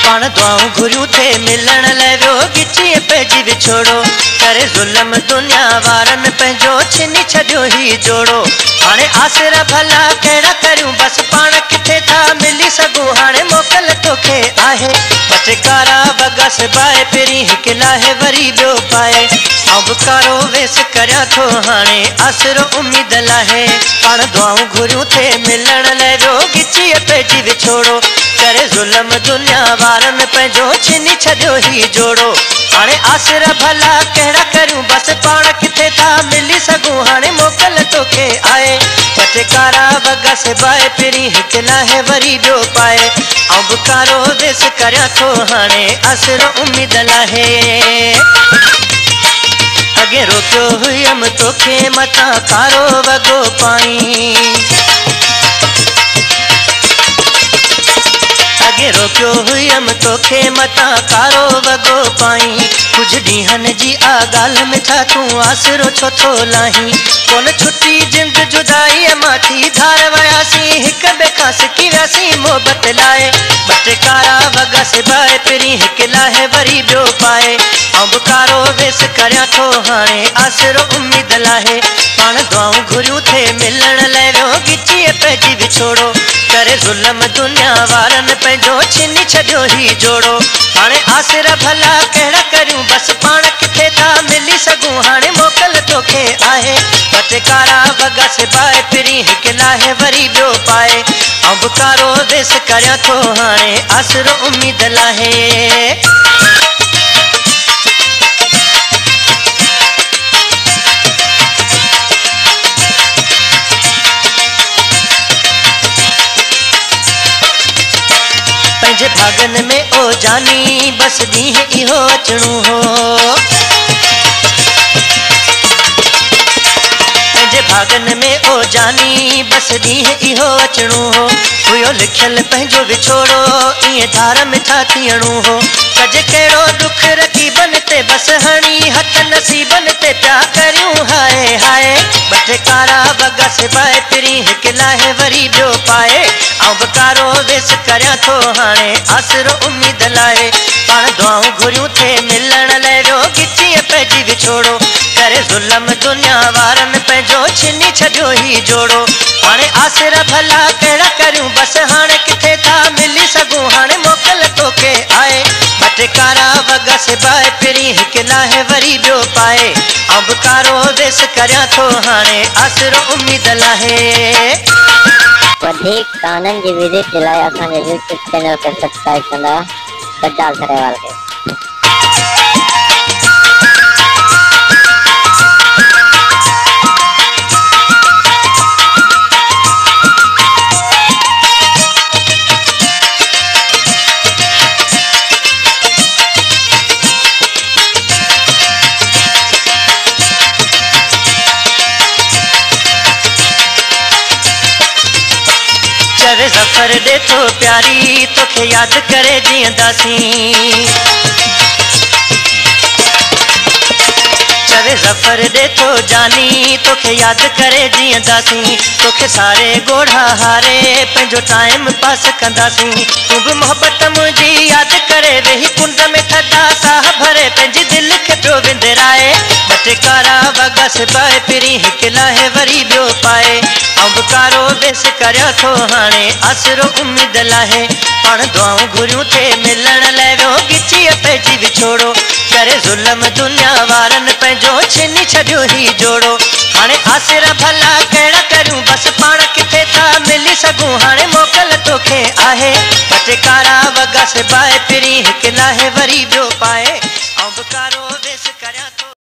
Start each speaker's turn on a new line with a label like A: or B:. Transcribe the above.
A: पाण दुआऊं घुरियूं थे मिलण लाइ वियो गिची पंहिंजी विछोड़ो करे ज़ुल्म दुनिया वारनि पंहिंजो छिनी छॾियो ही जोड़ो हाणे आसरा भला कहिड़ा करियूं बसि पाण किथे था मिली सघूं हाणे मोकल तोखे आहे बटकारा वॻा सिबाए पहिरीं हिकु लाहे वरी ॿियो पाए ऐं बुकारो वेस करियां थो हाणे आसरो उमीद लाहे पाण दुआऊं घुरियूं थे मिलण लाइ वियो गिची पंहिंजी विछोड़ो करे ज़ुल्म दुनिया वारनि पंहिंजो छिनी छॾियो ही जोड़ो हाणे आसरा भला कहिड़ा करियूं बसि पाण किथे था मिली सघूं हाणे मोकल तोखे आहे बटकारा वॻा सिबाए पहिरीं हिकु लाहे वरी ॿियो पाए ऐं बुकारो वेस करियां थो हाणे आसरो उमीद लाहे अॻे रोकियो हुयमि तोखे मथां कारो वॻो पाई अॻे रोकियो हुयमि तोखे मथां कारो वॻो पाई कुझु ॾींहंनि जी आ ॻाल्हि में छा तूं आसरो छो थो लाहीं कोन छुटी जिंद जुदाईअ मां थी धार वियासीं हिक ॿिए खां सिकी वियासीं मोहबत लाइ बटकारा वॻा सिबाए पहिरीं हिकु लाहे वरी ॿियो पाए ऐं बुकारो वेस करियां थो हाणे आसरो उमीद लाहे पाण दुआऊं घुरियूं थे मिलण लाइ वियो गिची पंहिंजी विछोड़ो करे ज़ुल्म दुनिया वारनि पंहिंजो छिनी छॾियो ही जोड़ो हाणे आसरा भला कहिड़ा करियूं बसि पाण किथे था मिली सघूं हाणे मोकल तोखे आहे बटकारा वॻा सिबाए पहिरीं हिकु लाहे वरी ॿियो पाए ऐं बुकारो वेस करियां थो हाणे आसरो उमीद लाहे पंहिंजे भागनि में ओ जानी बसि ॾींहुं इहो अचणो हो पंहिंजे भागनि में ओ जानी बसि ॾींहुं इहो अचणो हो हुयो लिखियल पंहिंजो विछोड़ो ईअं धार में छा थियणो हो कजे कहिड़ो दुख रकीबनि ते बसि हणी हथ नसीबनि ते पिया करियूं हाय हाय बटकारा वॻा सिबाए पहिरीं हिकु लाहे वरी ॿियो पाए ऐं बुकारो वेस करियां थो हाणे आसरो उमीद लाहे पाण दुआऊं घुरियूं थे मिलण लाइ वियो गिची पंहिंजी विछोड़ो करे ज़ुल्म दुनिया वारनि पंहिंजो छिनी छॾियो ही जोड़ो हाणे आसरा भला कहिड़ा करियूं बसि हाणे किथे था मिली सघूं हाणे मोकल तोखे आहे बटकारा वॻा सिबाए पहिरीं हिकु लाहे वरी ॿियो पाए ऐं बुकारो वेस करियां थो हाणे आसरो उमीद लाहे
B: अधिक गाननि जी विजिट जे लाइ असांजे यूट्यूब चैनल खे सब्सक्राइब कंदा गद्दार सरेवाल खे
A: चवे ज़फ़र ॾे थो प्यारी तोखे यादि करे जीअंदासीं चवे ज़फ़र ॾे थो जानी तोखे यादि करे जीअंदासीं तोखे सारे ॻोढ़ा हारे पंहिंजो टाइम पास कंदासीं तूं बि मोहबत मुंहिंजी यादि करे वेही कुंड में थधा साह भरे पंहिंजी दिलि खे पियो विंदराए बटकारा वॻा सिबाए पहिरीं हिकु लाहे वरी ॿियो पाए ऐं बुकारो वेस करियां थो हाणे आसरो उमीद लाहे पाण दुआऊं घुरियूं थे मिलण लाइ वियो गिची पंहिंजी विछोड़ो करे ज़ुल्म दुनिया वारनि पंहिंजो छिनी छॾियो ही जोड़ो हाणे आसरा भला कहिड़ा करियूं बसि पाण किथे था मिली सघूं हाणे मोकल तोखे आहे बटकारा वॻा सिबाए पहिरीं हिकु लाहे वरी ॿियो पाए ऐं बुकारो वेस करियां थो